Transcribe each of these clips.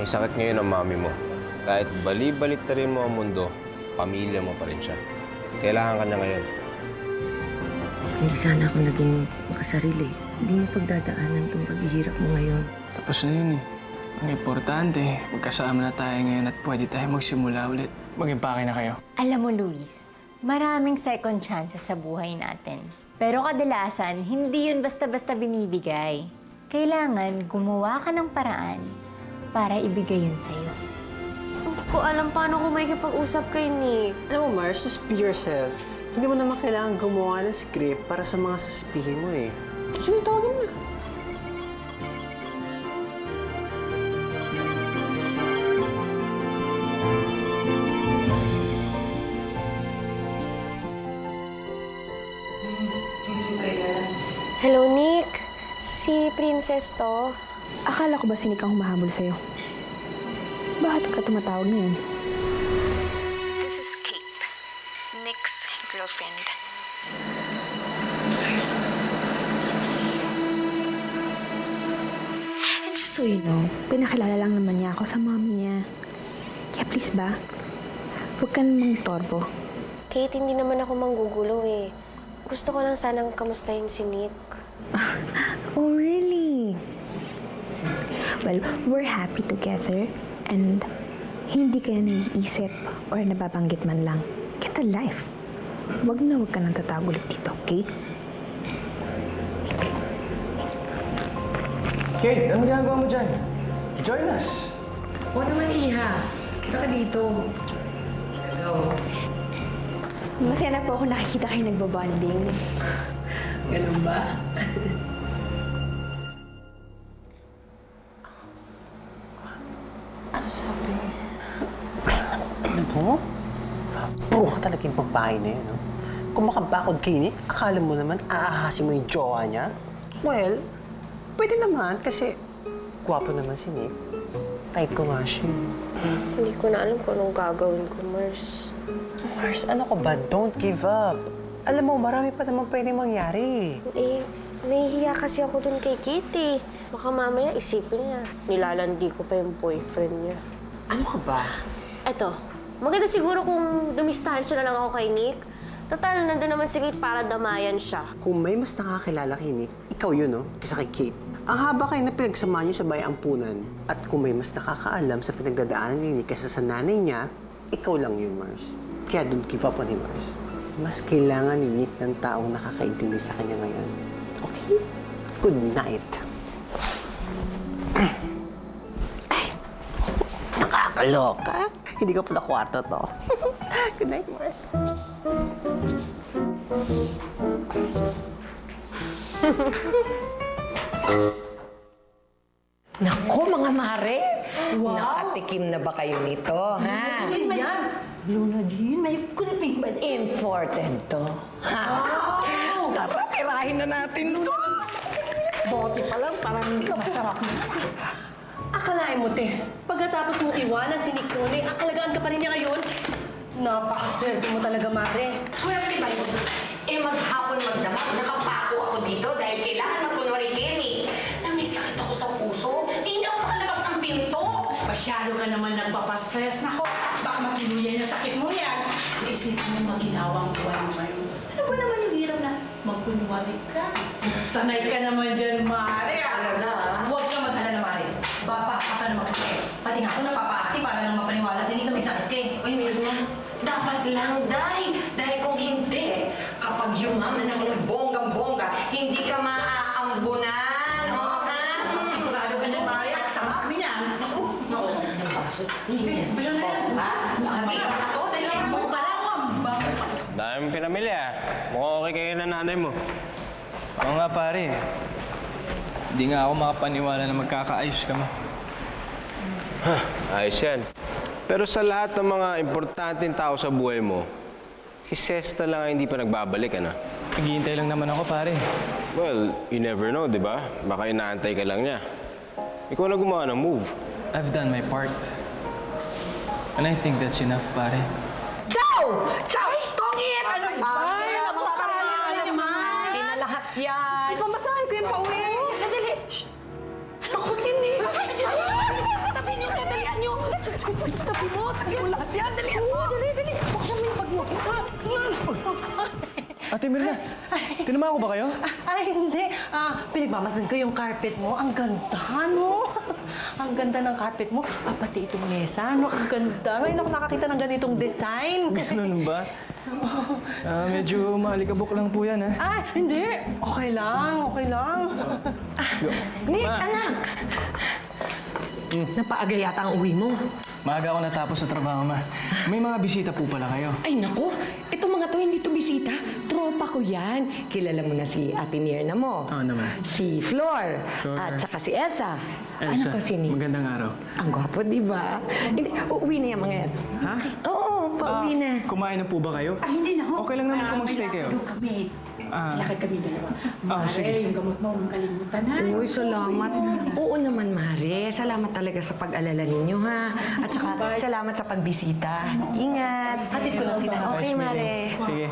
sakit ngayon ang mami mo. Kahit bali-baliktarin mo ang mundo, pamilya mo pa rin siya. Kailangan ka niya ngayon. Hindi sana ako naging makasarili. Hindi mo pagdadaanan itong paghihirap mo ngayon. Tapos na yun eh. Ang importante, magkasama na tayo ngayon at pwede tayo magsimula ulit. Mag-impake na kayo. Alam mo, Luis, maraming second chances sa buhay natin. Pero kadalasan, hindi yun basta-basta binibigay. Kailangan gumawa ka ng paraan para ibigay yun sa'yo. Hindi ko alam paano ko makikipag-usap kay Nick. Alam mo, Mars, just be yourself. Hindi mo naman kailangan gumawa ng script para sa mga sasabihin mo eh. Gusto niyo tawagin na. Hello, Nick. Si Princess to. Akala ko ba si Nick ang humahabol sa'yo? Bakit ka tumatawag ngayon? This is Kate, Nick's girlfriend. And just so you know, pinakilala lang naman niya ako sa mommy niya. Kaya please ba, huwag ka namang istorbo. Kate, hindi naman ako manggugulo eh. Gusto ko lang sanang kamustahin si Nick. Oh, really? Well, we're happy together and hindi kaya naiisip or nababanggit man lang. Get a life. Huwag ka nang tatago ulit dito, okay? Kate, anong ginagawa mo dyan? Join us. Oo naman, Iha. Punta ka dito. Hello. Masaya na po ako nakikita kayo nagbabonding. Ganun ba? Ano sabi? Alam mo? Puro ka talaga yung babae na yun, no? Kung makabakod kay Nick, akala mo naman aahasin mo yung jowa niya? Well, pwede naman kasi gwapo naman si Nick. Type ko nga siya. Hindi ko na alam kung anong gagawin ko, Mars. Mars, ano ka ba? Don't give up. Alam mo, marami pa naman pwede mangyari. Eh, nahihiya kasi ako dun kay Kate eh. Baka mamaya isipin niya, nilalandi ko pa yung boyfriend niya. Ano ka ba? Eto, maganda siguro kung dumistahan siya na lang ako kay Nick. Total, nandun naman si Kate para damayan siya. Kung may mas nakakilala kay Nick, ikaw yun, no? Kaysa kay Kate. Ang haba kayo na pinagsamahan niyo sa bayampunan. At kung may mas nakakaalam sa pinagdadaanan ni Nick kaysa sa nanay niya, ikaw lang yun, Mars. Kaya don't give up on him, Mars. Mas kailangan ni Nick ng taong nakakaintindi sa kanya ngayon. Okay? Good night. Ay, nakakaloka. Hindi ko pala kwarto to. Good night, Mars. Naku, mga mare! Wow. Nakatikim na ba kayo nito, ha? Ano yan? Luna Jean, may kuliping ba? Imported to. Ha? Wow! Tara, tirahin na natin to. Bote pa lang, parang masarap na. Akalain mo, Tess, pagkatapos mo iwanan si Nick Ronnie, aalagaan ka pa rin niya ngayon? Napakaswerte mo talaga, Mare. Swerte ba yun? Eh, maghapon magdamag, nakapako ako dito dahil kailangan magkunwari Kenny. Na may sakit ako sa puso, hindi ako makalabas ng pinto. Masyado ka naman nagpapastress. Nako, baka matuluyan yung sakit mo yan. Isipin mo maginawang buwan mo ngayon. Ano ba naman yung hirap na magkunwari ka? Sanay ka naman dyan, Mare. Ano na? Huwag ka mag-alala, Mare. Bapa ka naman ka. Pati nga ako napapaki para lang mapaniwala si Nick na may sakit ka eh. Uy, Mirna, dapat lang, dahil kung hindi, kapag yumaman ako ng bonggang-bongga, hindi ka maaambunan, o ha? Sigurado ka dyan, Mare. Kasama kami niyan. Naku, ang baso. Hindi yan. Basta na yan. Ha? Nakakita ka to, dahil ako. Huwag pa lang, Dami pinamilya. Mukhang okay kayo na nanay mo. Oo nga, pare. Hindi nga ako makapaniwala na magkakaayos kami. Ayos yan. Pero sa lahat ng mga importanteng tao sa buhay mo, si Cesta lang ang hindi pa nagbabalik, ano? Naghihintay lang naman ako, pare. Well, you never know, di ba? Baka inaantay ka lang niya. Ikaw na gumawa ng move. I've done my part. And I think that's enough, pare. Chow! Chow! Tongit! Ano ba? Ay, napakakala naman. Hindi na lahat yan. Ay, pamasahe ko yung pauwi. Sadali! Shh! Ano ko si Nick? Tabi niyo ka, dali! Diyos ko, tabi mo. Tabi mo lahat yan. Dali mo. Dali. Buksan mo yung bag mo. Ate Mirna, tinama ko ba kayo? Ay, hindi. Pinagmamasan ko yung carpet mo. Ang ganda, no? Ang ganda ng carpet mo. Pati itong mesa, no? Ang ganda. Ngayon ako nakakita ng ganitong design. Ganun ba? Medyo maalikabok lang po yan, ha? Ay, hindi. Okay lang. Nick, anak! Napaaga yata ang uwi mo. Maaga ako natapos sa trabaho, ma. May mga bisita po pala kayo. Ay, naku! Itong mga to hindi to bisita. Tropa ko yan. Kilala mo na si Ate Mirna mo. Oo naman. Si Flor. Flor. At saka si Elsa. Elsa, Anak ko si Nick. magandang araw. Ang gwapo, di ba? Hindi, uuwi na yung mga yan. Ha? Oo, pauwi na. Kumain na po ba kayo? Ay, hindi na ho. Okay lang naman kung mag-stay kayo. May kami. Lakad kami dalawa. sige. Yung gamot mo, huwag kalimutan na. Uy, salamat. Oo naman, Mare. Salamat talaga sa pag-alala ninyo, ha? At saka, salamat sa pagbisita. Ingat. Hatid ko lang sila. Okay, Nice Mare. meeting. Sige.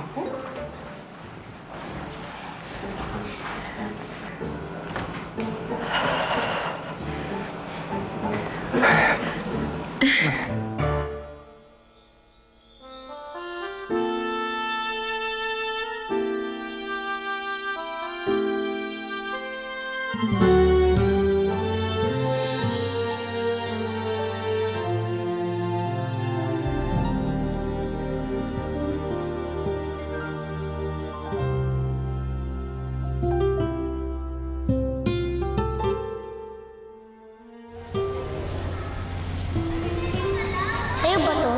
Sa'yo ba to?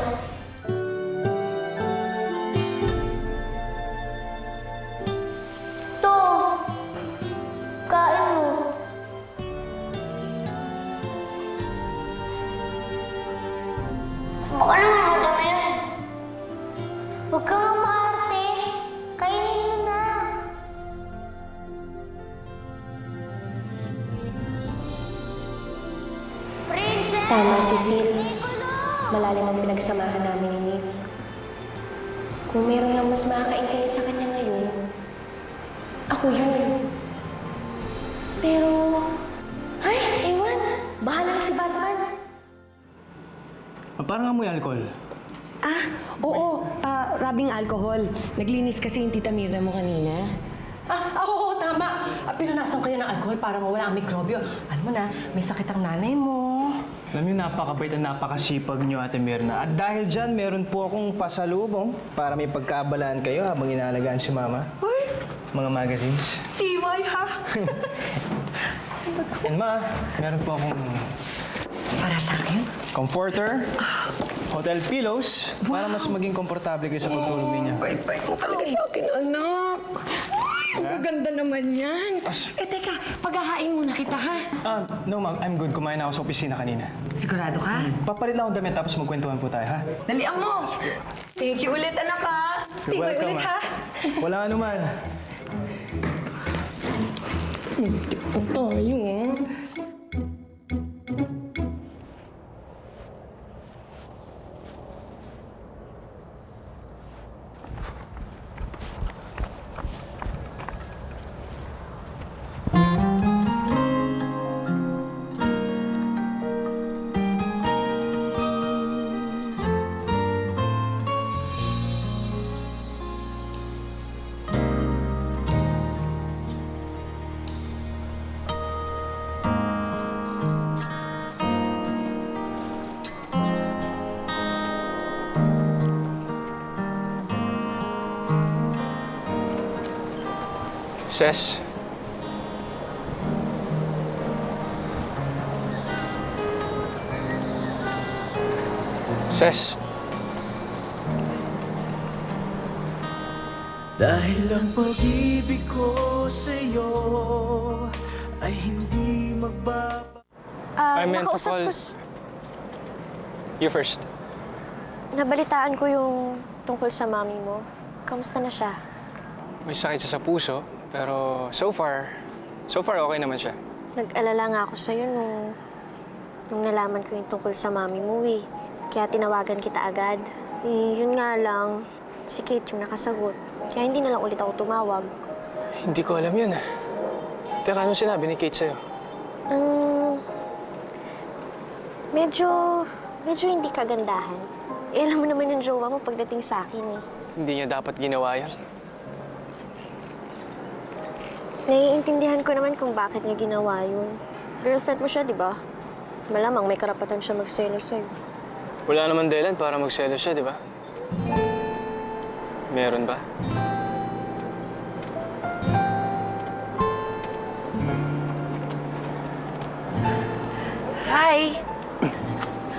To! Kain mo. Baka naman madami yun. Huwag ka nga maarte. Kainin mo na. Princess! Tama si Phil. Malalim ang pinagsamahan namin ni Nick. Kung meron nga mas makakaintindi sa kanya ngayon, ako yun. Pero, ay, ewan. Bahala na si Batman. Parang amoy alcohol. Oo. Rabing alcohol. Naglinis kasi yung tita Mirna mo kanina. Oo, tama. Pinunasan ko yan ng alcohol para mawala ang mikrobyo. Alam mo na, may sakit ang nanay mo. Alam niyo, napakabait at napakasipag niyo, Ate Mirna. At dahil dyan, meron po akong pasalubong para may pagkaabalaan kayo habang inaalagaan si Mama. Uy, Mga magazines. tiway ha. And Ma, meron po akong Para sa akin? comforter, hotel pillows, para mas maging komportable kayo sa pagtulog ninyo. Bait-bait mo talaga sa akin, anak. Ang gaganda naman yan. Teka, paghahain muna kita, ha? No, Ma'am. I'm good. Kumain na ako sa opisina kanina. Sigurado ka? Papalit lang akong damit tapos magkwentuhan po tayo, ha? Dalian mo! Thank you ulit, anak, ha? You're Tiway welcome, ulit, Ma. ha? Wala anuman. Ito tayo, ha? Ses. Ses. Dahil ang pag-ibig ko sa'yo ay hindi magbaba. I meant to call... You first. Nabalitaan ko yung tungkol sa mami mo. Kamusta na siya? May sakit siya sa puso, pero so far okay naman siya. Nag-alala nga ako sa'yo nung nalaman ko yung tungkol sa mami mo eh. Kaya tinawagan kita agad. Eh, yun nga lang, si Kate yung nakasagot. Kaya hindi na lang ulit ako tumawag. Hindi ko alam yun. Teka, anong sinabi ni Kate sa'yo? Medyo medyo hindi kagandahan. Eh, alam mo naman yung jowa mo pagdating sa akin eh. Hindi niya dapat ginawa yun. Naiintindihan ko naman kung bakit niya ginawa yun. Girlfriend mo siya, di ba? Malamang may karapatan siya magselos sa'yo. Wala naman dahilan para magselos siya, di ba? Meron ba? Hi!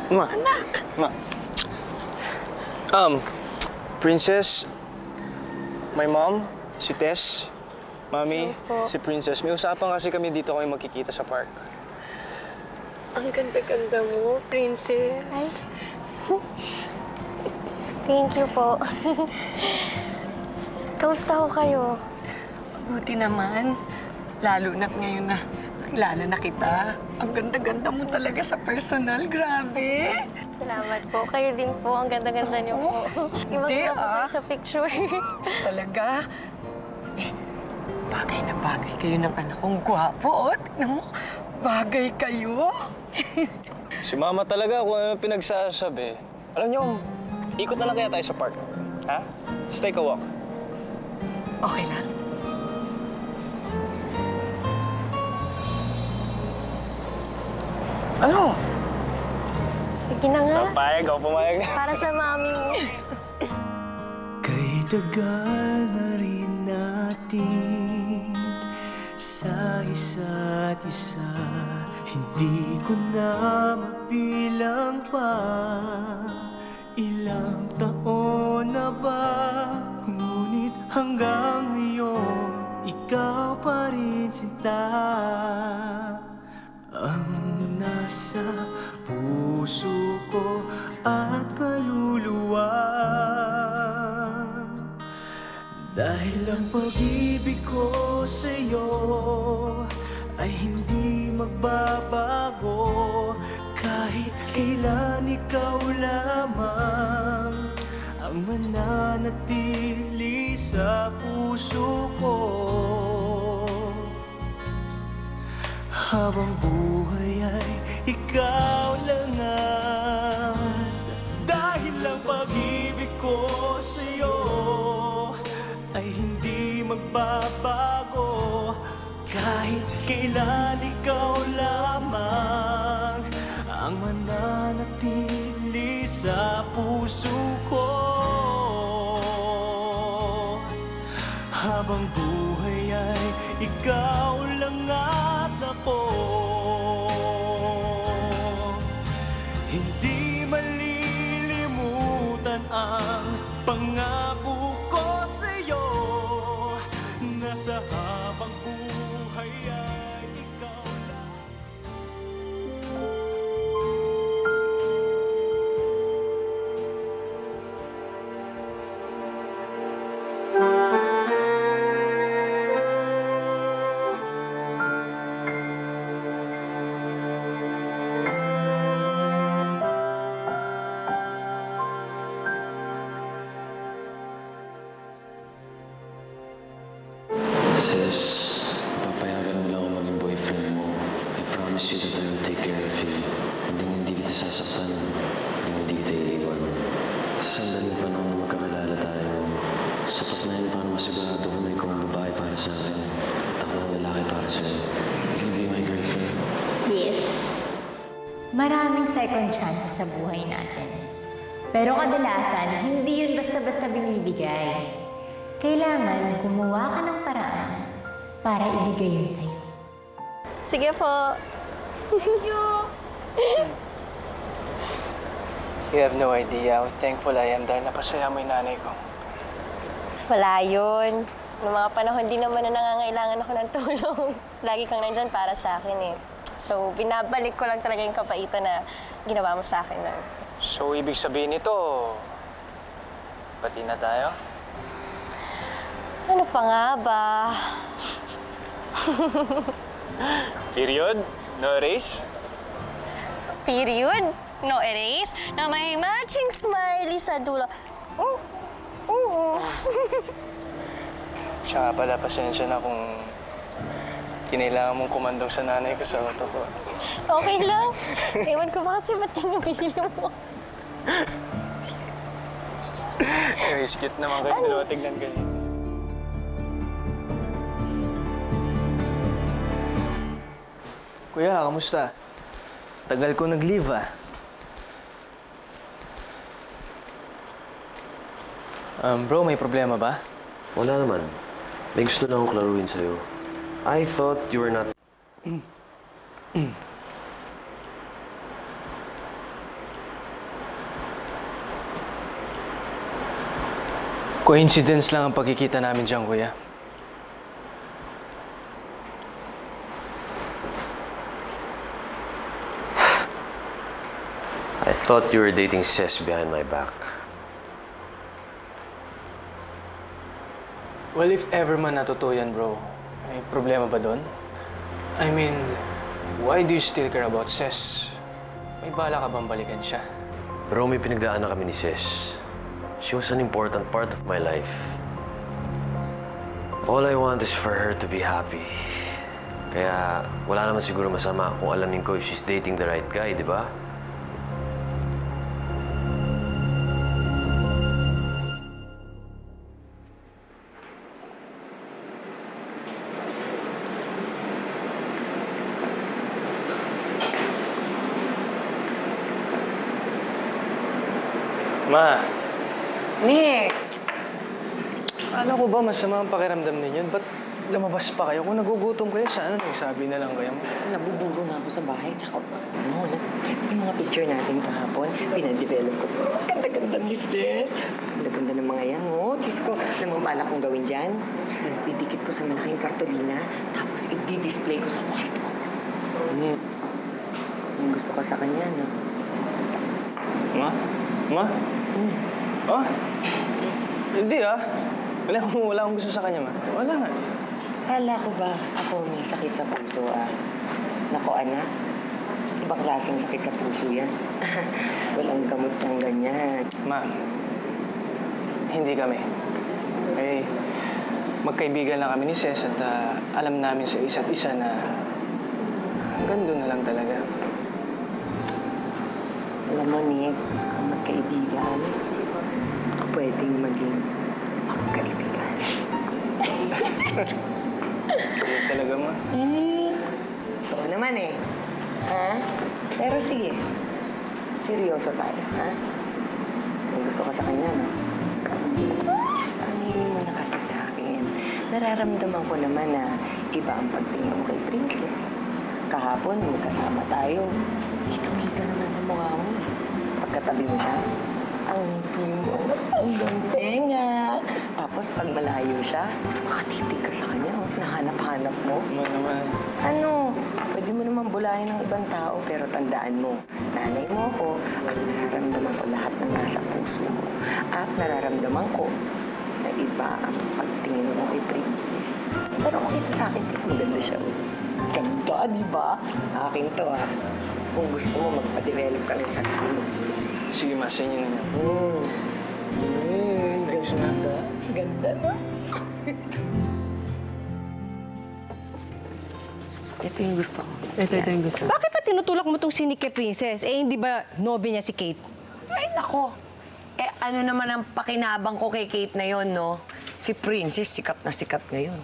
Ma. Anak! Ma. Princess, my mom, si Tess, Mami, si Princess. May usapan kasi kami dito kami magkikita sa park. Ang ganda-ganda mo, Princess. Ay. Thank you po. Kamusta ho kayo? Mabuti naman. Lalo na't ngayon na kilala na kita. Ang ganda-ganda mo talaga sa personal. Grabe. Salamat po. Kayo din po. Ang ganda-ganda niyo po. Ibang-iba po kayo sa picture. Talaga? Eh, bagay na bagay kayo ng anak kong gwapo. Tignan mo, bagay kayo. Si Mama talaga kung ano pinagsasabi. Alam niyo, ikot na lang kaya tayo sa park. Ha? Let's take a walk. Okay lang. Ano? Sige na nga. Papayag ako, pumayag na. Para sa mami mo. Kay tagal na rin natin sa isa't isa, hindi ko na mabilang pa ilang taon na ba. Ngunit hanggang ngayon, ikaw pa rin sinta ang nasa puso ko at kaluluwa. Dahil ang pag-ibig ko sa'yo ay hindi magbabago. Kahit kailan ikaw lamang ang mananatili sa puso ko. Habang buhay ay ikaw lang ang. Dahil ang pag-ibig ko sa'yo ay hindi magbabago. Kahit kailan ikaw lamang ang mananatili sa puso ko. Habang buhay ay ikaw lang at ako. Hindi malilimutan ang pangako ko sa'yo na sa habang buhay ay ikaw lang. Sis, papayagan mo lang ako maging boyfriend mo. I promise you that I will take care of you. Hindi kita sasaktan. Hindi kita iiwan. Sa sandaling panahon na magkakilala tayo, sapat na yun para masigurado ko na ikaw ang babae para sa akin. At ako ang lalaki para sa'yo. Will you be my girlfriend? Yes. Maraming second chances sa buhay natin. Pero kadalasan, hindi yun basta-basta binibigay. Kailangan gumawa ka ng paraan para ibigay yun sa'yo. Sige po. Thank you. You have no idea how thankful I am dahil napasaya mo yung nanay ko. Wala yun. Noong mga panahon, di naman na nangangailangan ako ng tulong. Lagi kang nandyan para sa akin eh. So, binabalik ko lang talaga yung kapaitan na ginawa mo sa akin nun. So, ibig sabihin nito, pati na tayo? Ano pa nga ba? Period? No erase? Period? No erase? Na may matching smiley sa dulo. Siya nga pala, pasensya na kung kinailangan mong kumandong sa nanay ko sa auto ko. Okay lang. Ewan ko ba kasi ba't tinumili mo? Anyways, cute naman kayo dalawa. Tignan ganyan. Kuya, kamusta? Tagal ko nag-leave ah. Bro, may problema ba? Wala naman. May gusto lang akong klaruin sa'yo. I thought you were not... Coincidence lang ang pagkikita namin dyan, kuya. I thought you were dating Ces behind my back. Well, if ever man natutuyo yan, bro, may problema ba doon? I mean, why do you still care about Ces? May bala ka bang balikan siya? Bro, may pinagdaan na kami ni Ces. She was an important part of my life. All I want is for her to be happy. Kaya wala naman siguro masama kung alamin ko if she's dating the right guy, di ba? Ma, Nick! alam ko ba masama ang pakiramdam ninyo? Ba't lumabas pa kayo? Kung nagugutom kayo, sana nagsabi na lang kayo. Nabuburo na ako sa bahay. Tsaka, yung mga picture natin kahapon, pinadevelop ko. Ganda-ganda ni Sis. Ganda-ganda ng mga yan, oh. Diyos ko, alam mo bala kong gawin dyan? Didikit ko sa malaking kartolina, tapos i-display ko sa kwarto. Yung gusto ko sa kanya, no? Ma? Ma? Oh? Hindi ah. Wala akong gusto sa kanya, ma. Wala nga. Kala ko ba ako may sakit sa puso, ah? Nako, anak. Ibang klaseng sakit sa puso yan. Walang gamot ng ganyan. Ma, hindi kami. Eh, magkaibigan lang kami ni Ces at alam namin sa isa't isa na hanggang doon na lang talaga. Alam mo, Nick, ang magkaibigan, pwedeng maging magkaibigan. Kaya talaga, ma. Oo naman eh. Ha? Pero sige, seryoso tayo, ha? Kung gusto ka sa kanya, no? Aminin mo na kasi sa akin. Nararamdaman ko naman na iba ang pagtingin mo kay Princess. Kahapon, magkasama tayo. Kitang-kita naman sa mukha mo. Pagkatabi mo siya, ang ngiti mo, ang ganda. Tapos pag malayo siya, makatitig ka sa kanya. Nahanap-hanap mo. Ma naman. Ano? Pwede mo naman bulahin ng ibang tao, pero tandaan mo, nanay mo ako, at nararamdaman ko lahat ng nasa puso mo. At nararamdaman ko na iba ang pagtingin mo kay Princess. Pero makita sa akin kasi maganda siya. Ganda, di ba? Akin to, ha? Kung gusto mo, magpa-develop ka ng sarili mo. Sige, ma, sa inyo na niya. Ganda. Ganda na. Ito yung gusto ko. Ito yung gusto. Bakit pa tinutulak mo tong si Nick kay Princess? Eh, hindi ba nobya niya si Kate? Ay, nako. Eh, ano naman ang pakinabang ko kay Kate na yon, no? Si Princess, sikat na sikat ngayon.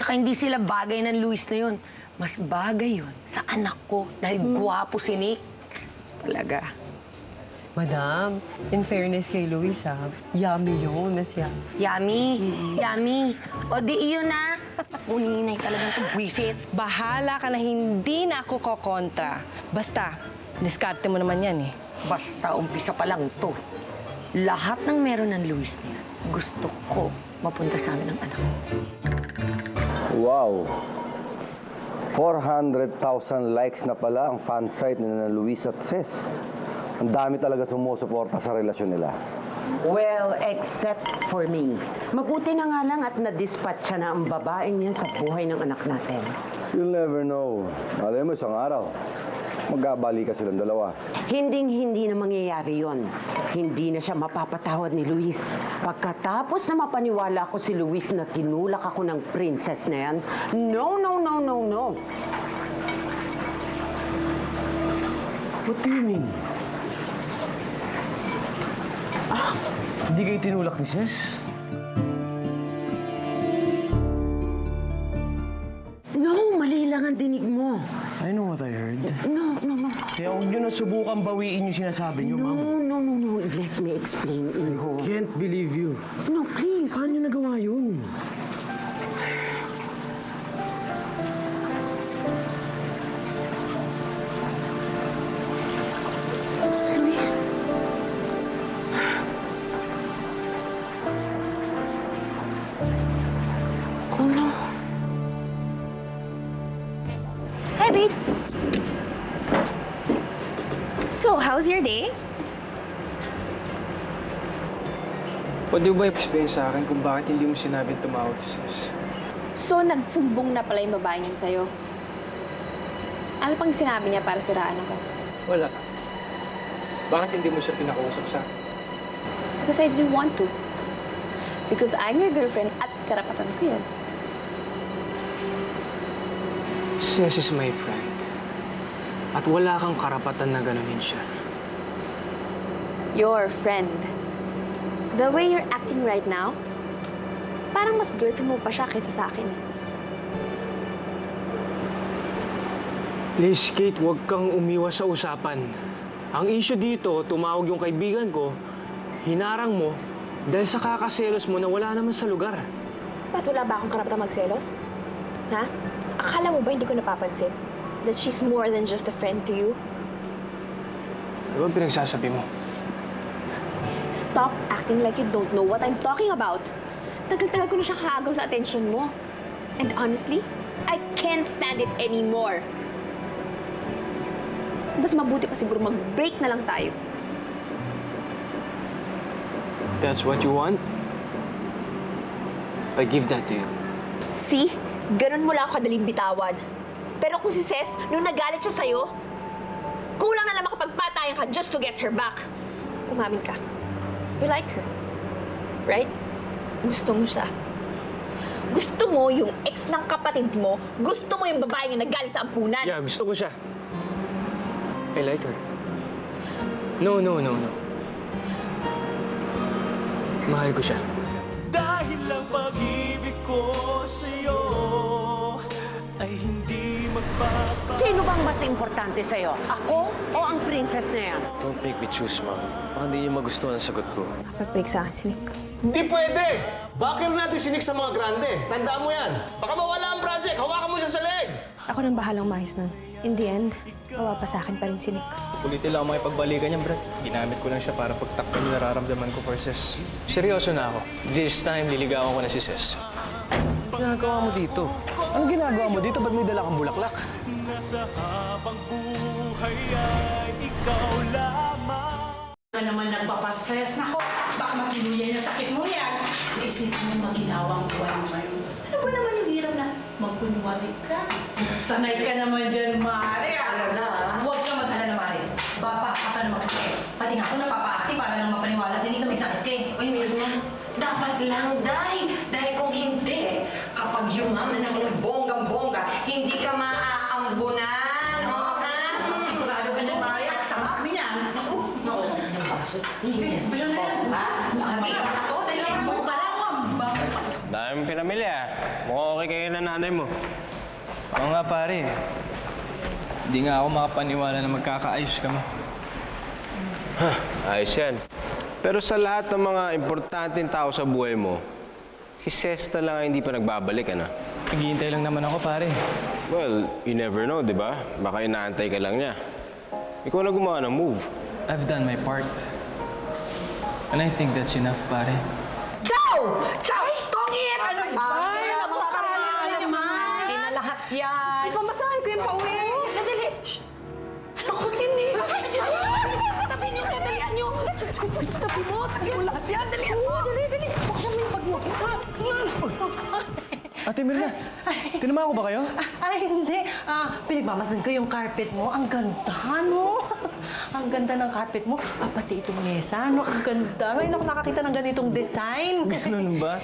Tsaka hindi sila bagay ng Luis na yon. Mas bagay yon sa anak ko dahil gwapo si Nick. Talaga. Madam, in fairness kay Luis, yummy yun, mas yummy. Yummy. Yummy. O di iyon na. Uninay talagang itong buwisit. Bahala ka na hindi na ako kokontra. Basta, diskarte mo naman yan eh. Basta umpisa pa lang to. Lahat ng meron ng Luis niya, gusto ko mapunta sa amin ng anak ko. Wow! 400,000 likes na pala ang fan site ni na Luis at Ces. Ang dami talaga sumusuporta sa relasyon nila. Well, except for me. Mabuti na nga lang at na-dispatch siya na ang babaeng yan sa buhay ng anak natin. You'll never know. Alam mo, isang araw, magkabalikan silang dalawa. Hinding-hindi na mangyayari yon. Hindi na siya mapapatawad ni Luis. Pagkatapos na mapaniwala ko si Luis na tinulak ako ng princess na yan, no, no, no, no, no. What do you mean? Hindi kayo tinulak ni Ses? No, mali lang ang dinig mo. I know what I heard. No, no, no. Kaya huwag niyo na subukan bawiin yung sinasabi niyo, ma'am. No, no, no, no. Let me explain, Iho. Can't believe you. No, please. Paano niyo nagawa yun? Luis. Oh, no. Hi, babe. So, how's your day? Pwede ba explain sa akin kung bakit hindi mo sinabing tumawag si Ses? So, nagsumbong na pala yung babaeng yun sa'yo. Ano pang sinabi niya para siraan ako? Wala. Bakit hindi mo siya pinakausap sa akin? Because I didn't want to. Because I'm your girlfriend at karapatan ko yun. Ses is my friend. At wala kang karapatan na ganunin siya. Your friend. The way you're acting right now, parang mas girlfriend mo pa siya kaysa sa akin. Please, Kate, huwag kang umiwas sa usapan. Ang issue dito, tumawag yung kaibigan ko, hinarang mo, dahil sa kakaselos mo na wala naman sa lugar. Ba't wala ba akong karapatan magselos? Ha? Akala mo ba hindi ko napapansin? That she's more than just a friend to you? Ano ba pinagsasabi mo? Stop acting like you don't know what I'm talking about. Tagal-tagal ko na siyang haagaw sa attention mo. And honestly, I can't stand it anymore. Mas mabuti pa siguro mag-break na lang tayo. That's what you want? I give that to you. See? Ganun mo lang ako kadaling bitawan. Pero kung si Ces, nung nagalit siya sa'yo, kulang na lang makapagpatayan ka just to get her back. Umamin ka. You like her. Right? Gusto mo siya. Gusto mo yung ex ng kapatid mo. Gusto mo yung babae yung nagalit sa ampunan. Yeah, gusto ko siya. I like her. No, no, no, no. Mahal ko siya. Dahil ang pag-ibig ko sa'yo ay hindi magpapagawa. Sino bang mas importante sa'yo? Ako o ang princess na yan? Don't make me choose, ma'am. Baka hindi niyo magustuhan ang sagot ko. Papag sa akin si Nick. Hindi pwede! Bakit natin sinik sa mga grande? Tandaan mo yan. Baka mawala ang project. Hawakan mo siya sa leg. Ako nang bahalang mahis nun. In the end, mawapa sa akin pa rin si Nick. Kulitin lang ako makipagbalikan niya, Brad. Ginamit ko lang siya para pagtakpan yung nararamdaman ko for Ses. Seryoso na ako. This time, liligawan ko na si Ses. Ano ginagawa mo dito? Anong ginagawa mo dito? Ba't may dala kang bulaklak? Nasa habang buhay ay ikaw lamang. Ka naman nagpapastress. Nako, baka matuluyan yung sakit mo yan. Isipin mo maginawang buwan mo ngayon. Ano ba naman yung hirap na magkunwari ka? Sanay ka naman dyan, Mare. Huwag ka mag-alala, Mare. Bapa, ka naman. Pati nga ako napapaaki para lang mapaniwala sa hindi may sakit ka eh. Uy, Mirna, dapat lang, Dahil kung hindi, kapag yumaman ako ng bonggang-bongga, hindi ka maaambunan. Oo, ha? Sigurado ka dyan, Mare. Kasama kami yan. Naku, naku. Ha? Makakita ka to, dali lang. Dami mong pinamilya. Mukhang okay kayo na nanay mo. Oo nga, pare. Hindi nga ako makapaniwala na magkakaayos kami. Ayos yan. Pero sa lahat ng mga importanteng tao sa buhay mo, si Ces na lang ang hindi pa nagbabalik, ano? Naghihintay lang naman ako, pare. Well, you never know, di ba? Baka inaantay ka lang niya. Ikaw na gumawa ng move. I've done my part. And I think that's enough, pare. Chow! Chow! Tongit! Ano ba? Ay, napakarami naman. Kinalahat yan. Sige, pamasahe ko yung pauwi. Dali. Ano ko si Nick? Tabi niyo, dalihan niyo. Diyos ko, tabi mo. Tabi mo lahat yan. Dalihan mo. Dali. Buksan mo yung bag mo. Ate Mirna, tinama ko ba kayo? Ay, hindi. Pinagmamasan ko yung carpet mo. Ang ganda, no? Ang ganda ng carpet mo. Pati itong mesa, no? Ang ganda. Ngayon ako nakakita ng ganitong design. Ganun ba?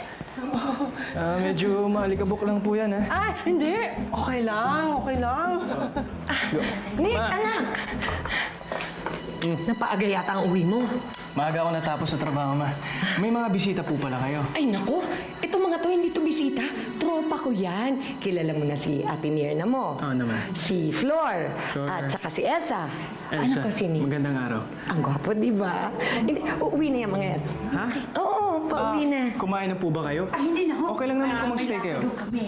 Medyo maalikabok lang po yan, ha? Ay, hindi. Okay lang, okay lang. Nick, anak! Napaaga yata ang uwi mo. Maaga ako natapos sa trabaho, ma. May mga bisita po pala kayo. Ay, naku! Itong mga to, hindi to bisita. Tropa ko yan. Kilala mo na si Ate Mirna mo. Oo naman. Si Flor. Flor. At saka si Elsa. Elsa, Anak ko si Nick. magandang araw. Ang gwapo, di ba? Hindi, uuwi na yung mga yan. Ha? Oo, pauwi na. Kumain na po ba kayo? Ay, hindi na ho. Okay lang naman kung mag-stay kayo. Doon kami.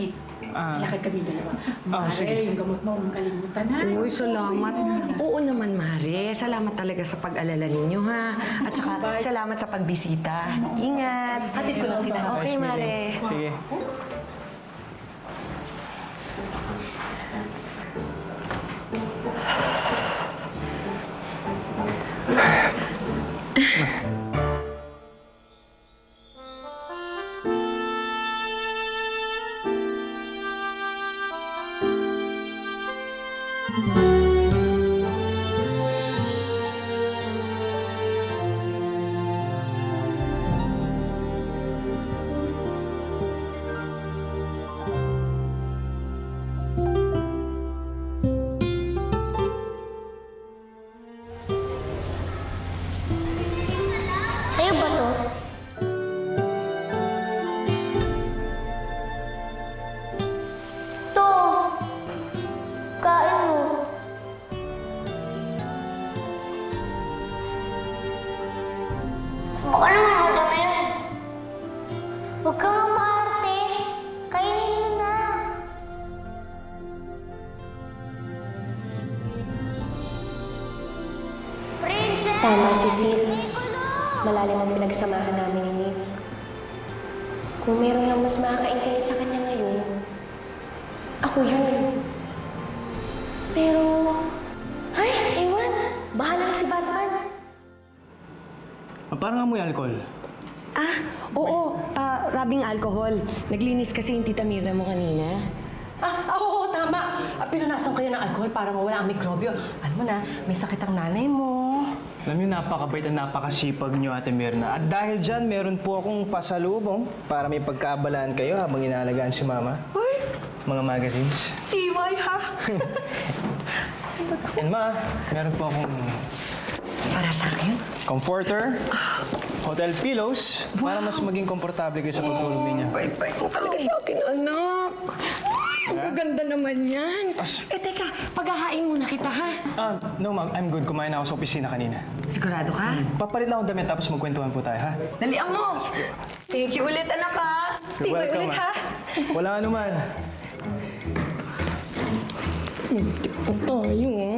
Lakad kami dalawa. Mare, sige. yung gamot mo, huwag kalimutan na. Uy, salamat. Oo naman, Mare. Salamat talaga sa pag-alala ninyo, ha? At saka, salamat sa pagbisita. Ingat. Hatid ko lang sila. Okay, Mare. Sige. Sa'yo ba to? To! Kain mo. Baka naman madami yun. Huwag ka nga maarte. Kainin mo na. Princess! Tama si Phil. Malalim ang pinagsamahan namin ni Nick. Kung meron nga mas makakaintindi sa kanya ngayon, ako yun. Pero, ay, ewan. Bahala si Batman. Parang amoy alcohol. Oo. Rabing alcohol. Naglinis kasi yung tita Mirna mo kanina. Oo, tama. Pinunasan ko yan ng alcohol para mawala ang mikrobyo. Alam mo na, may sakit ang nanay mo. Alam niyo, napakabait at napakasipag niyo, Ate Mirna. At dahil dyan, meron po akong pasalubong para may pagkaabalaan kayo habang inaalagaan si Mama. Uy! Mga magazines. Iway, ha? And Ma, meron po akong Para sa akin? comforter, hotel pillows, para mas maging komportable kayo sa pagtulog ninyo. Bait-bait mo talaga sa akin, anak. Ang gaganda naman yan. Teka, paghahain muna kita, ha? No, Ma'am. I'm good. Kumain na ako sa opisina kanina. Sigurado ka? Papalit lang akong damit tapos magkwentuhan po tayo, ha? Dalian mo! Thank you ulit, anak, ha? You're welcome, ulit, ha? Wala anuman. Tip ko tayo, ha?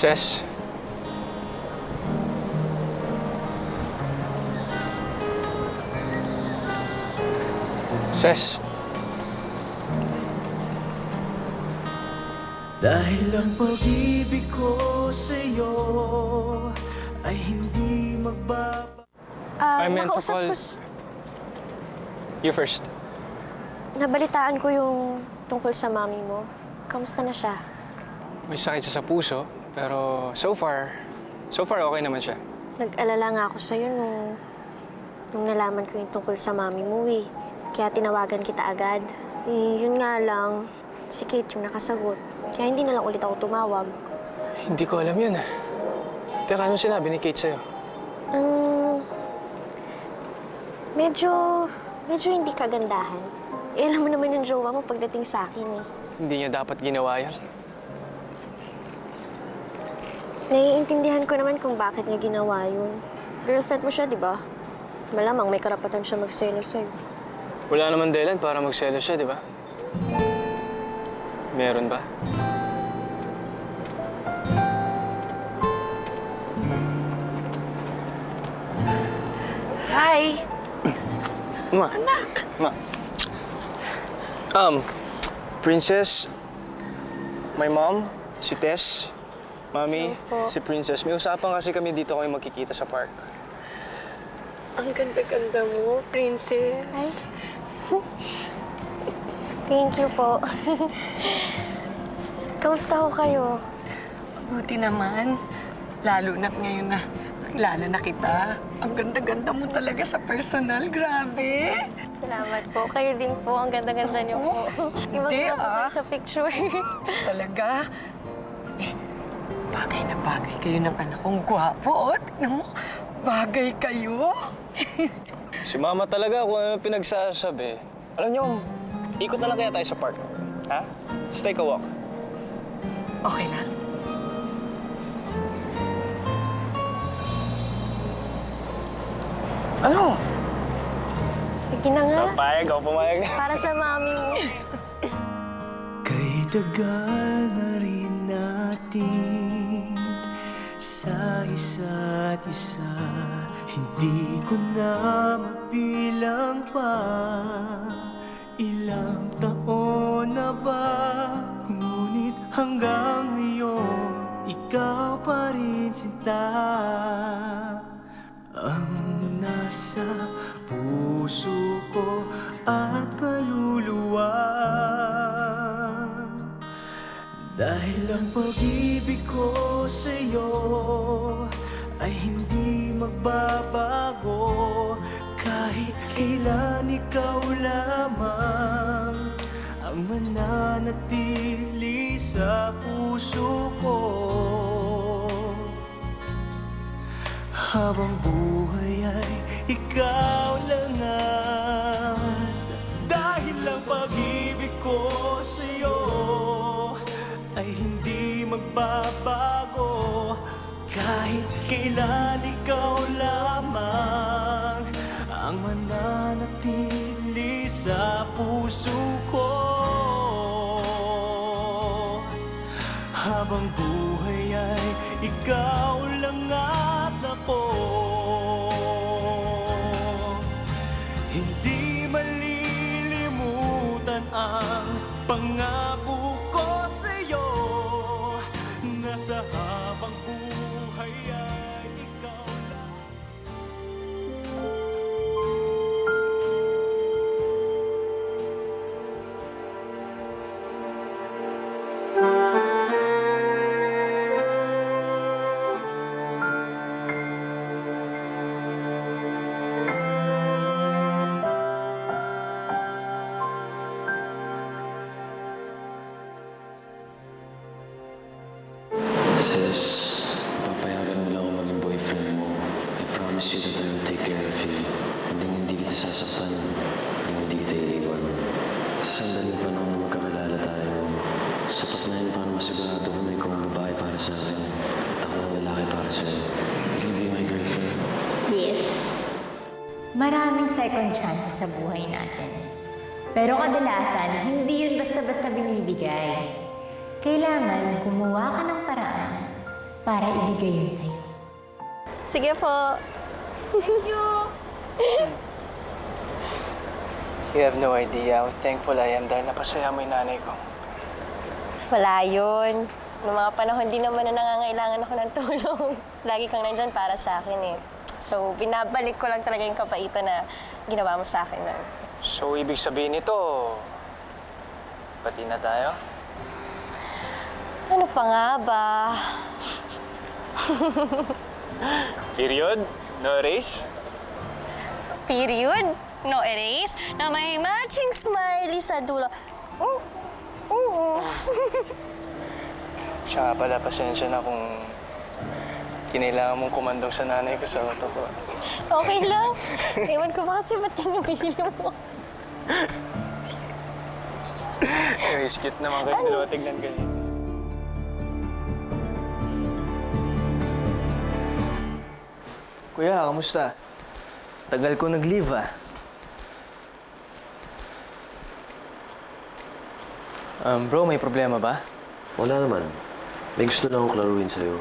Ses. Ses. Dahil ang pag-ibig ko sa'yo ay hindi magbaba. I meant to nakausap call... ko You first. Nabalitaan ko yung tungkol sa mami mo. Kamusta na siya? May sakit siya sa puso, pero so far okay naman siya. Nag-alala nga ako sa'yo nung nalaman ko yung tungkol sa mami mo eh. Kaya tinawagan kita agad. Eh, yun nga lang, si Kate yung nakasagot. Kaya hindi na lang ulit ako tumawag. Hindi ko alam yun. Teka, anong sinabi ni Kate sa'yo? Medyo hindi kagandahan. Eh, alam mo naman yung jowa mo pagdating sa akin eh. Hindi niya dapat ginawa yun. Naiintindihan ko naman kung bakit niya ginawa yun. Girlfriend mo siya, di ba? Malamang may karapatan siya magselos sa'yo. Wala naman dahilan para magselos siya, di ba? Meron ba? Hi! Ma. Anak! Ma. Princess, my mom, si Tess, Mami, si Princess. May usapan kasi kami dito kami magkikita sa park. Ang ganda-ganda mo, Princess. Ay. Thank you po. Kamusta ho kayo? Mabuti naman. Lalo na't ngayon na nakilala na kita. Ang ganda-ganda mo talaga sa personal. Grabe. Salamat po. Kayo din po. Ang ganda-ganda niyo po. Ibang-iba po kayo sa picture. Talaga? Eh, bagay na bagay kayo ng anak kong gwapo. Tignan mo, bagay kayo. Si Mama talaga kung ano pinagsasabi. Alam niyo, ikot na lang kaya tayo sa park. Ha? Let's take a walk. Okay lang. Ano? Sige na nga. Papayag ako, pumayag. Para sa mami mo. Kay tagal na rin natin sa isa't isa, hindi ko na mabilang pa. Ilang taon na ba? Ngunit hanggang ngayon, ikaw pa rin sinta ang nasa puso ko at kaluluwa. Dahil ang pag-ibig ko sa'yo ay hindi magbabago. Kahit kailan ikaw lamang ang mananatili sa puso ko. Habang buhay ay ikaw lang ang dahil ang pag-ibig ko sa'yo ay hindi magbabago. Kahit kailan ikaw lamang ang mananatili sa puso ko. Habang buhay ay ikaw lang at ako. Hindi malilimutan ang pangako ko sa'yo na sa habang buhay ay ikaw lang. Sis, papayagan mo lang ako maging boyfriend mo. I promise you that I will take care of you. Hindi kita sasaktan. Hindi kita iiwan. Sa sandaling panahon na magkakilala tayo, sapat na yun para masigurado ko na ikaw ang babae para sa akin. At ako ang lalaki para sa'yo. Will you be my girlfriend? Yes. Maraming second chances sa buhay natin. Pero kadalasan, hindi yun basta-basta binibigay. Kailangan gumawa ka ng paraan para ibigay yun sa'yo. Sige po. Thank you. You have no idea how thankful I am dahil napasaya mo yung nanay ko. Wala yun. Noong mga panahon, di naman na nangangailangan ako ng tulong. Lagi kang nandyan para sa akin eh. So, binabalik ko lang talaga yung kapaitan na ginawa mo sa akin nun. So, ibig sabihin nito, pati na tayo? Ano pa nga ba? Period? No erase? Period? No erase? Na may matching smiley sa dulo. Siya nga pala, pasensya na kung kinailangan mong kumandong sa nanay ko sa auto ko. Okay lang. Ewan ko ba kasi ba't tinubili mo? Cute naman kayo, dalawa tignan ganyan. Kuya, kamusta? Tagal ko nag-leave, ah. Bro, may problema ba? Wala naman. May gusto lang akong klaruin sa'yo.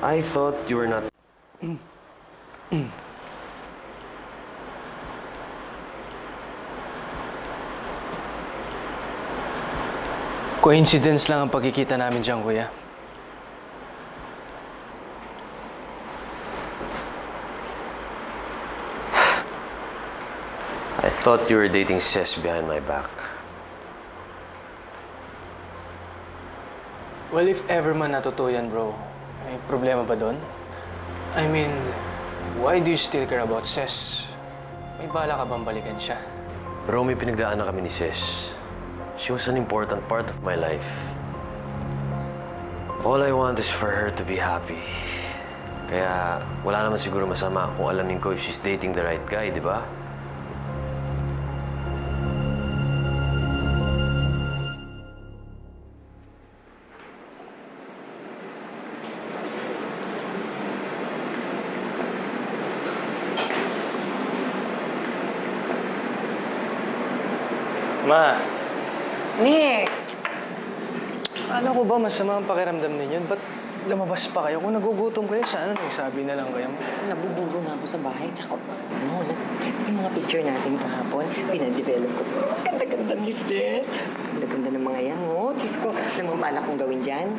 I thought you were not... Coincidence lang ang pagkikita namin dyan, kuya. I thought you were dating Ces behind my back. Well, if ever man natuto yan, bro, may problema ba doon? I mean, why do you still care about Ces? May bala ka bang balikan siya? Bro, may pinagdaan na kami ni Ces. She was an important part of my life. All I want is for her to be happy. Kaya wala naman siguro masama kung alamin ko if she's dating the right guy, di ba? Ma, Nick! akala ko ba masama ang pakiramdam ninyo? Ba't lumabas pa kayo? Kung nagugutom kayo, sana nagsabi na lang kayo. Nabuburo na ako sa bahay. Tsaka, yung mga picture natin kahapon, pinadevelop ko. Ganda-ganda ni Sis. Ganda-ganda ng mga yan, oh. Diyos ko, namang bala kong gawin dyan.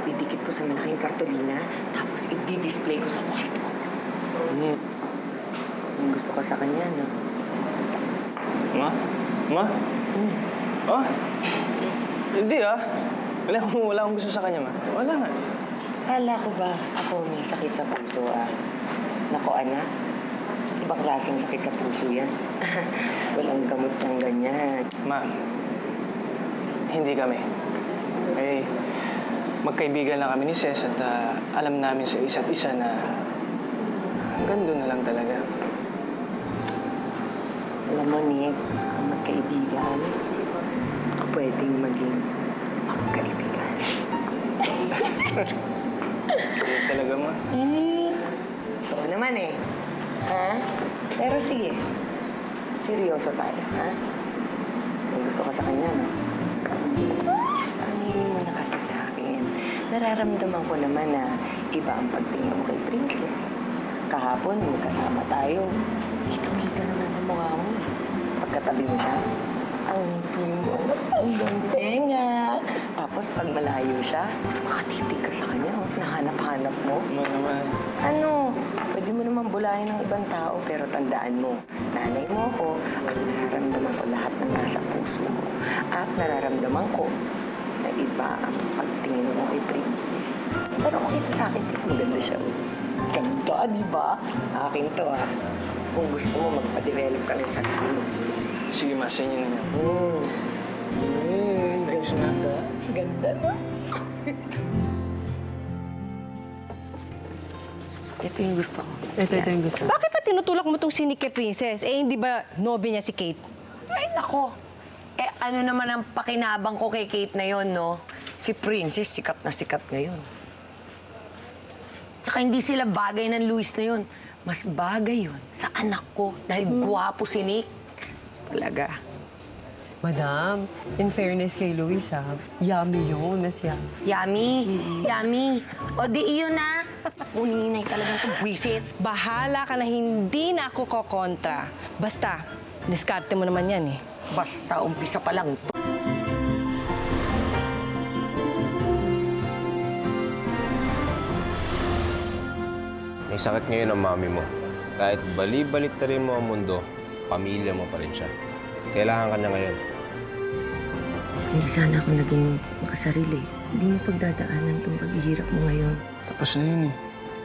Didikit ko sa malaking kartolina, tapos i-display ko sa kwarto. Yung gusto ko sa kanya, no? Ma? Ma? Oh? Hindi, ah. Wala akong gusto sa kanya, ma. Wala nga. Kala ko ba ako may sakit sa puso, ah? Nako, anak. Ibang klaseng sakit sa puso yan. Walang gamot ng ganyan. Ma, hindi kami. Eh, magkaibigan lang kami ni Ces at alam namin sa isa't isa na hanggang doon na lang talaga. Alam mo, Nick, ang magkaibigan, pwedeng maging magkaibigan. Kaya talaga, ma. Oo naman eh. Ha? Pero sige, seryoso tayo, ha? Kung gusto ka sa kanya, no? Aminin mo na kasi sa akin. Nararamdaman ko naman na iba ang pagtingin mo kay Princess. Kahapon, magkasama tayo. Kitang-kita naman sa mukha mo. Pagkatabi mo siya, ang ngiti mo, ang ganda. Tapos pag malayo siya, makatitig ka sa kanya. Nahanap-hanap mo. Ano naman? Ano? Pwede mo naman bulahin ng ibang tao, pero tandaan mo, nanay mo ako, at nararamdaman ko lahat ng nasa puso mo. At nararamdaman ko na iba ang pagtingin mo kay Princess. Pero okay sa akin kasi maganda siya. Ganda, di ba? Akin to, ah. Kung gusto mo, magpa-develop ka ng sarili mo. Sige, ma, sa inyo na niya. Ganda. Ganda na. Ito yung gusto ko. Ito yung gusto. Bakit pa tinutulak mo tong sinik kay Princess? Eh, hindi ba nobya niya si Kate? Ay, nako. Eh, ano naman ang pakinabang ko kay Kate na yon, no? Si Princess, sikat na sikat ngayon. Tsaka hindi sila bagay ng Luis na yon. Mas bagay yon sa anak ko dahil gwapo si Nick. Talaga. Madam, in fairness kay Luis, yummy yun, mas yummy. Yummy. Yummy. O di iyon na. Uninay talagang kabwisit. Bahala ka na hindi na ako kokontra. Basta, diskarte mo naman yan eh. Basta, umpisa pa lang. May sakit ngayon ang mami mo. Kahit bali-balik na rin mo ang mundo, pamilya mo pa rin siya. Kailangan ka niya ngayon. Hindi sana ako naging makasarili. Hindi mo pagdadaanan tong paghihirap mo ngayon. Tapos na yun eh.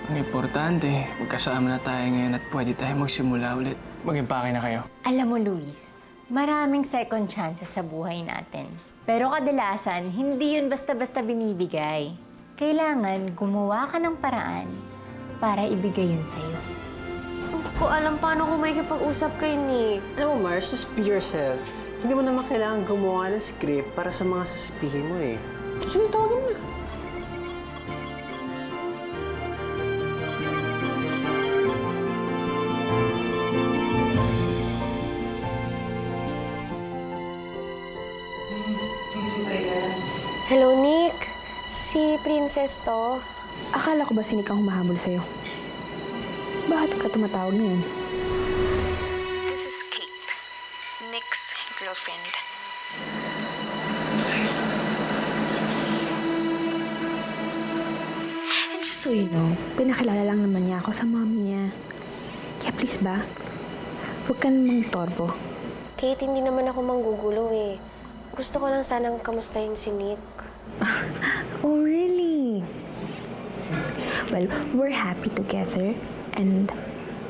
Ang importante, magkasama na tayo ngayon at pwede tayo magsimula ulit. Mag-impake na kayo. Alam mo, Luis, maraming second chances sa buhay natin. Pero kadalasan, hindi yun basta-basta binibigay. Kailangan gumawa ka ng paraan para ibigay yun sa'yo. Hindi ko alam paano ko makikipag-usap kay Nick. Alam mo, Mars, just be yourself. Hindi mo naman kailangan gumawa ng script para sa mga sasabihin mo eh. Gusto mo tawagin na. Si Princess to. Akala ko ba si Nick ang humahabol sa'yo? Bakit ka tumatawag ngayon? This is Kate, Nick's girlfriend. And just so you know, pinakilala lang naman niya ako sa mommy niya. Kaya please ba, huwag ka namang istorbo. Kate, hindi naman ako manggugulo eh. Gusto ko lang sanang kamustahin si Nick. Oh, really? Well, we're happy together and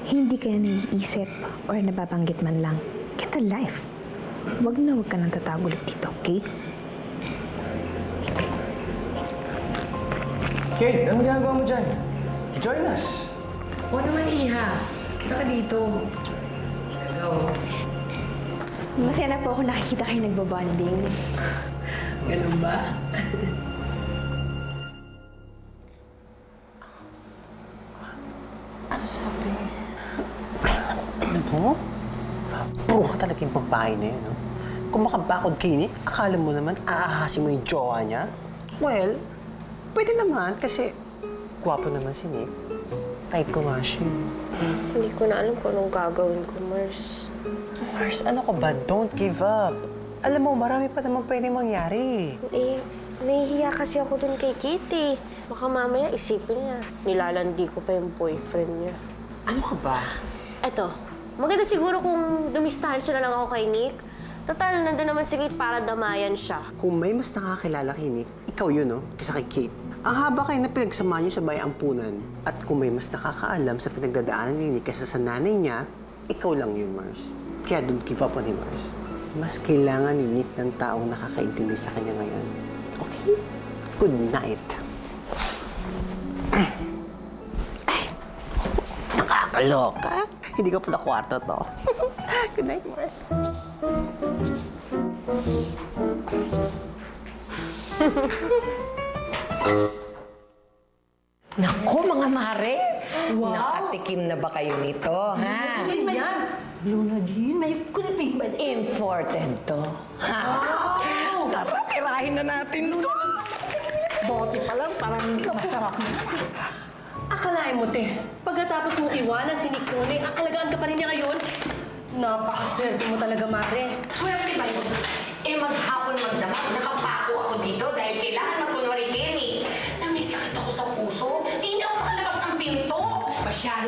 hindi kaya naiisip or nababanggit man lang. Get a life. Wag ka nang tatago ulit dito, okay? Kate, anong ginagawa mo dyan? Join us. Oo naman, Iha. Punta ka dito. Hello. Masaya na po ako nakikita kayo nagbabonding. Ganun ba? Ano sabi? Alam mo? Puro ka talaga yung babae na yun, no? Kung makabakod kay Nick, akala mo naman aahasin mo yung jowa niya? Well, pwede naman kasi gwapo naman si Nick. Type ko nga siya. Hindi ko na alam kung anong gagawin ko, Mars. Mars, ano ka ba? Don't give up. Alam mo, marami pa naman pwede mangyari. Eh, nahihiya kasi ako dun kay Kate eh. Baka mamaya isipin niya, nilalandi ko pa yung boyfriend niya. Ano ka ba? Eto, maganda siguro kung dumistahan siya na lang ako kay Nick. Total, nandun naman si Kate para damayan siya. Kung may mas nakakilala kay Nick, ikaw yun, no? Kaysa kay Kate. Ang haba kayo na pinagsamahan niyo sa bayampunan. At kung may mas nakakaalam sa pinagdadaanan ni Nick kaysa sa nanay niya, ikaw lang yun, Mars. Kaya don't give up on him, Mars. Mas kailangan ni Nick ng taong nakakaintindi sa kanya ngayon. Okay? Good night. Ay, nakakaloka. Hindi ko pala kwarto to. Good night, Mars. Naku, mga mare! Nakatikim na ba kayo nito, ha? Blue na Jean, may kuniping ba? Imported to. Ha? Wow! Tara, tirahin na natin to. Bote pa lang, parang masarap na. Akalain mo, Tess, pagkatapos mong iwanan si Nick Tone, aalagaan ka pa rin niya ngayon? Napakaswerte mo talaga, Mare. Swerte ba yun? Eh, maghapon magdamag, nakapako ako dito dahil kailangan magkunwari Kenny. Na may sakit ako sa puso, hindi ako makalabas ng pinto. Masyado